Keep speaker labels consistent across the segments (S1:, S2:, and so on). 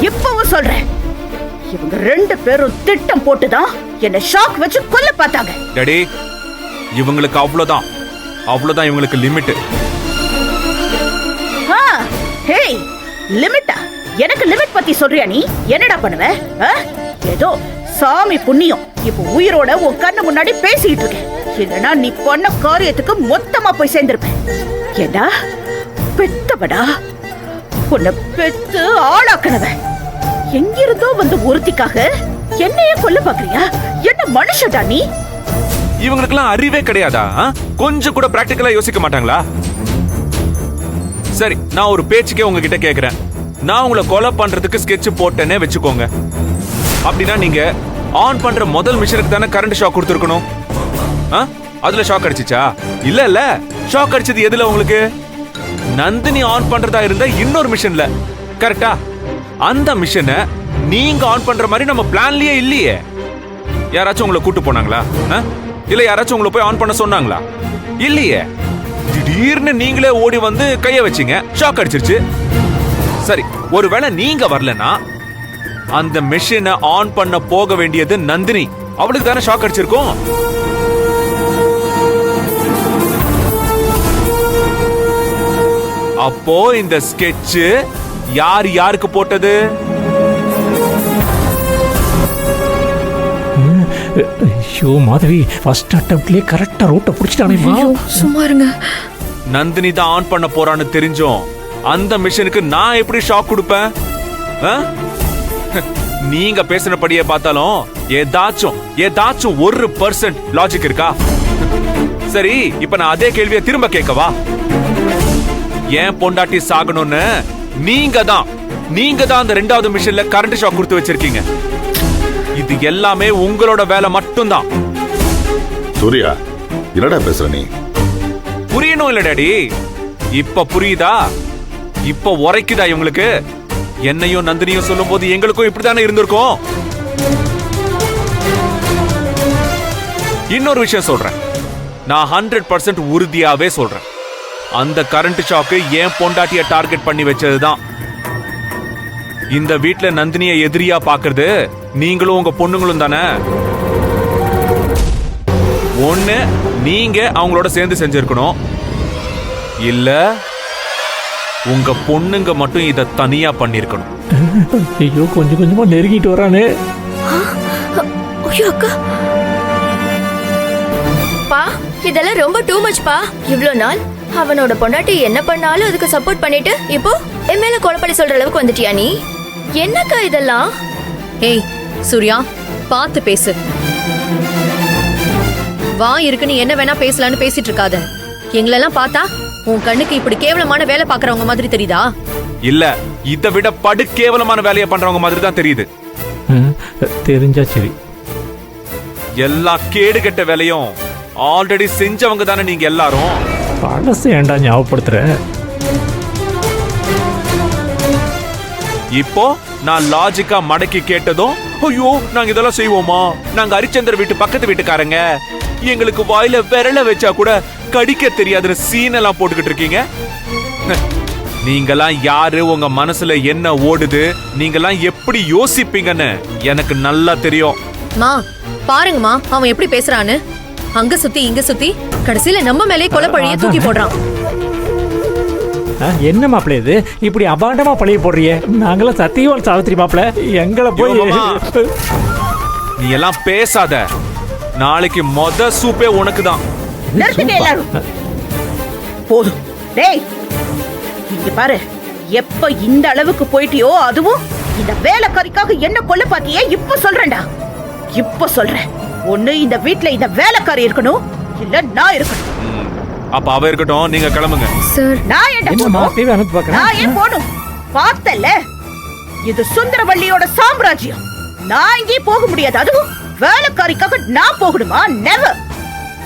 S1: இப்பவும் சொல்றேன், இவங்க 2 பேரும் திட்டம் போட்டுதான் என்ன ஷாக் வச்சு கொல்ல பார்த்தாங்க.
S2: டாடி, இவங்களுக்கு அவ்வளவுதான் இவங்களுக்கு லிமிட்.
S1: ஹேய், லிமிட்டா? எனக்கு லிமிட் பத்தி சொல்றியா நீ? என்னடா பண்ணுவ? ஏதோ சாமி புண்ணியம் இப்ப உயிரோட உன் கண்ணு முன்னாடி பேசிட்டு இருக்கேன். இல்லனா நீ பண்ண காரியத்துக்கு மொத்தமா போய் சேர்ந்திருப்பேன். ஏடா பெத்தவடா, உன்னை பெத்து ஆளாக்கணவ எங்கிருந்தோ வந்து ஒருத்திக்காக என்னையே கொல்ல பாக்குறியா? என்ன மனுஷடா நீ?
S2: இவங்களுக்கெல்லாம் அறிவே கிடையாதா? கொஞ்சம் கூட பிராக்டிகலா யோசிக்க மாட்டாங்களா? சரி, நான் ஒரு பேச்சுக்கே உங்ககிட்ட கேக்குறேன். நான் உங்களை கொலை பண்றதுக்கு ஸ்கெட்ச் போட்டேனே வச்சுக்கோங்க. அப்படின்னா நீங்க ஆன் பண்ற முதல் மிஷினுக்கு தானே கரண்ட் ஷாக் கொடுத்துருக்கணும். அதுல ஷாக் அடிச்சிச்சா? இல்ல, ஷாக் அடிச்சது எதுல உங்களுக்கு? நந்தினி ஆன் பண்றதா இருந்த இன்னொரு மிஷின்ல, கரெக்டா? அந்த மிஷினை நீங்க ஆன் பண்ற மாதிரி நம்ம பிளான்லயே இல்லையே. யாராச்சும் உங்களை கூட்டு போனாங்களா? இல்ல யாராச்சும் உங்களை போய் ஆன் பண்ண சொன்னாங்களா? இல்லையே. திடீர்னு நீங்களே ஓடி வந்து கைய வச்சீங்க, ஷாக் அடிச்சிருச்சு. சரி, ஒருவேளை நீங்க வரலனா அந்த மெஷினை ஆன் பண்ண போக வேண்டியது நந்தினி. அவளுக்கு தானே ஷாக் அடிச்சிருக்கும். அப்போ இந்த ஸ்கெட்ச் யார் யாருக்கு போட்டது?
S3: ஐயோ மாதவி, ஃபர்ஸ்ட் அட்டெம்ப்ட்லயே கரெக்ட்டா ரூட்ட புடிச்சிட்டானேமா.
S4: சும்மா இருங்க.
S2: நந்தினி தான் ஆன் பண்ண போறான்னு தெரிஞ்சோம் அந்த மிஷனுக்கு நான் எப்படி ஷாக் கொடுப்பேன்? நீங்க பேசினபடியே பார்த்தாலும் ஏதாச்சும் 1% லாஜிக் இருக்கா? சரி, இப்ப நான் அதே கேள்வியை திரும்ப கேட்கவா? ஏன் பொண்டாட்டி சாகணும்னு நீங்க தான் அந்த 2வது மிஷன்ல கரண்ட் ஷாக் கொடுத்து வச்சிருக்கீங்க. இது எல்லாமே உங்களோட வேலை மட்டும்தான்.
S5: சூர்யா, என்னடா பேசுற நீ?
S2: புரியணும் இல்ல டாடி? இப்ப புரியுதா? இப்ப உரைக்குதா இவங்களுக்கு? என்னையும் நந்தினியும் சொல்லும் போது எங்களுக்கும் இப்படித்தானே இருந்திருக்கும். இன்னொரு விஷயம் சொல்றேன், நான் 100% உறுதியாவே சொல்றேன். அந்த கரண்ட் ஷாக்கு ஏன் பொண்டாட்டிய டார்கெட் பண்ணி வச்சதுதான். இந்த வீட்ல நந்தினியை எதிரியா பாக்குறது நீங்களும் உங்க பொண்ணுங்களும் தானே. ஒண்ணு நீங்க அவங்களோட சேர்ந்து செஞ்சிருக்கணும், இல்ல உங்க பொண்ணுங்க மட்டும் இத தனியா பண்ணிருக்கணும்.
S3: ஐயோ, கொஞ்சம் கொஞ்சமா நெருங்கிட்டு வரானே.
S4: ஐயோ அக்கா, பா இதெல்லாம் ரொம்ப டூ மச் பா. இவ்ளோ நாள் அவனோட பொண்டாட்டி என்ன பண்ணாலும் அதுக்கு சப்போர்ட் பண்ணிட்டு இப்போ என் மேல கொலைப்படி சொல்ற அளவுக்கு வந்துட்டியா நீ? என்னக்கா இதெல்லாம்?
S6: ஏய் சூர்யா, பார்த்து பேசு. வா இருக்குன்னு என்ன வேணா பேசலான்னு பேசிட்டு இருக்காத. எங்களெல்லாம் பார்த்தா உன் கண்ணுக்கு இப்படி கேவலமான வேலை பாக்குறவங்க மாதிரி தெரியுதா?
S2: இல்ல, இதை விட படு கேவலமான வேலையை பண்றவங்க மாதிரி தான் தெரியுது.
S3: தெரிஞ்சா சரி.
S2: எல்லா கேடு கெட்ட வேலையும் ஆல்ரெடி செஞ்சவங்க தானே நீங்க எல்லாரும்.
S3: பழசு ஏண்டா ஞாபகப்படுத்துற?
S2: இப்போ நான் லாஜிக்கா மடக்கி கேட்டதும், ஐயோ நாங்க இதெல்லாம் செய்வோமா? நாங்க ஹரிச்சந்திர வீட்டு பக்கத்து வீட்டுக்காரங்க, எங்களுக்கு வாயில விரல வச்சா கூட கடிக்க தெரியாதுன்னு சீனெல்லாம் போட்டுக்கிட்டு இருக்கீங்க. நீங்கெல்லாம் யாரு? உங்க மனசுல என்ன ஓடுது? நீங்கெல்லாம் எப்படி யோசிப்பீங்கன்னு எனக்கு நல்லா தெரியும்.
S6: மா பாருங்கம்மா, அவன் எப்படி பேசுறான்னு. அங்க சுத்தி இங்க சுத்தி கடைசியில நம்ம மேலே கொலைப்பழிய தூக்கி போடுறான்.
S3: என்ன மாப்பிள்ள இது இப்படி அபாண்டமா பழிய போடுறிய? நாங்களாம் சத்தியவான் சாவித்திரி மாப்பிள்ள, எங்களை போய்.
S2: நீ எல்லாம் பேசாத. நாளைக்கு மொத சூப்பே உனக்கு தான்.
S1: போதும். டேய், இங்க பாரு, எப்ப இந்த அளவுக்கு போயிட்டியோ, அதுவும் இந்த வேலைக்காரிக்காக என்ன கொல்ல பாத்தியே, இப்ப சொல்றேன்டா. இப்ப சொல்றேன், ஒண்ணு இந்த வீட்ல இந்த வேலைக்காரி இருக்கணும், இல்ல நான் இருக்கணும்.
S2: அப்ப அவ இருக்கட்டும், நீங்க கிளம்புங்க.
S4: சார்,
S1: நான் ஏன் போகணும்? பார்த்தல, இது சுந்தரவள்ளியோட சாம்ராஜ்யம். நான் இங்கே போக முடியாது. அதுவும் வேலைக்காரிக்காக நான் போகணுமா? நெவர்.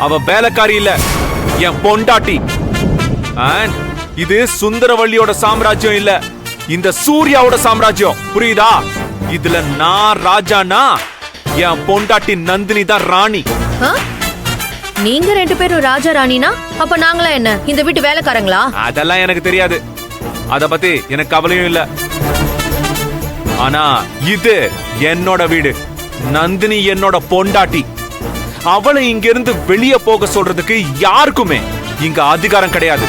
S2: அவ வேலைக்காரி இல்ல, என் பொண்டாட்டி. இது சுந்தரவள்ளியோட சாம்ராஜ்யம் இல்ல, இந்த சூர்யாவோட சாம்ராஜ்யம். புரியுதா? இதுல நான் ராஜானா, என் பொண்டாட்டி நந்தினி தான் ராணி.
S6: நீங்க 2 பேரும் ராஜா ராணினா அப்ப நாங்களா என்ன இந்த வீட்டு வேலைக்காரங்களா?
S2: அதெல்லாம் எனக்கு தெரியாது. அத பத்தி எனக்கு கவலையும் இல்ல. ஆனா இது என்னோட வீடு. நந்தினி என்னோட பொண்டாட்டி. அவளை இங்க இருந்து வெளியே போக சொல்றதுக்கு யாருக்குமே இங்க அதிகாரம் கிடையாது.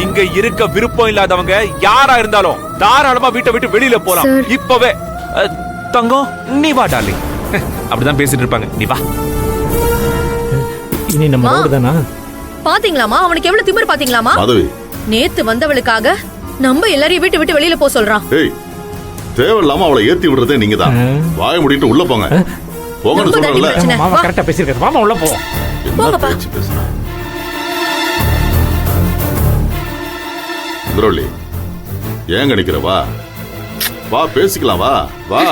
S2: இங்க இருக்க விருப்பம் இல்லாதவங்க யாரா இருந்தாலும் தாராளமா வீட்டை விட்டு வெளியில போலாம். இப்பவே தங்கம் நீ வா டார்லிங். அப்படிதான் பேசிட்டு இருப்பாங்க. நீ வா.
S3: இனி நம்ம
S6: மா.
S3: ரோடு தானா?
S6: பாத்தீங்களாமா அவனுக்கு எவ்வளவு திமிரு பாத்தீங்களாமா?
S5: மாதவி,
S6: நேத்து வந்தவளுக்காக நம்ம எல்லாரையும் வீட்டு விட்டு வெளியில போக சொல்றான்.
S5: ஏய், தேவையில்லாம அவளை ஏத்தி விடுறதே நீங்க தான். வாய முடிட்டு உள்ள போங்க. போங்கன்னு
S6: ரொம்ப தாண்டி
S5: சொல்றேன்ல.
S6: பிரச்சனை.
S3: மாமா
S6: வா.
S3: கரெக்டா பேசியிருக்காரு. மாமா உள்ள போவோம்.
S5: என்ன
S4: போங்கப்பா.
S5: பேச்சு பேசுறா? முரளி, ஏங்க நிக்கிற? வா வா, பேசிக்கலாம். வா வா.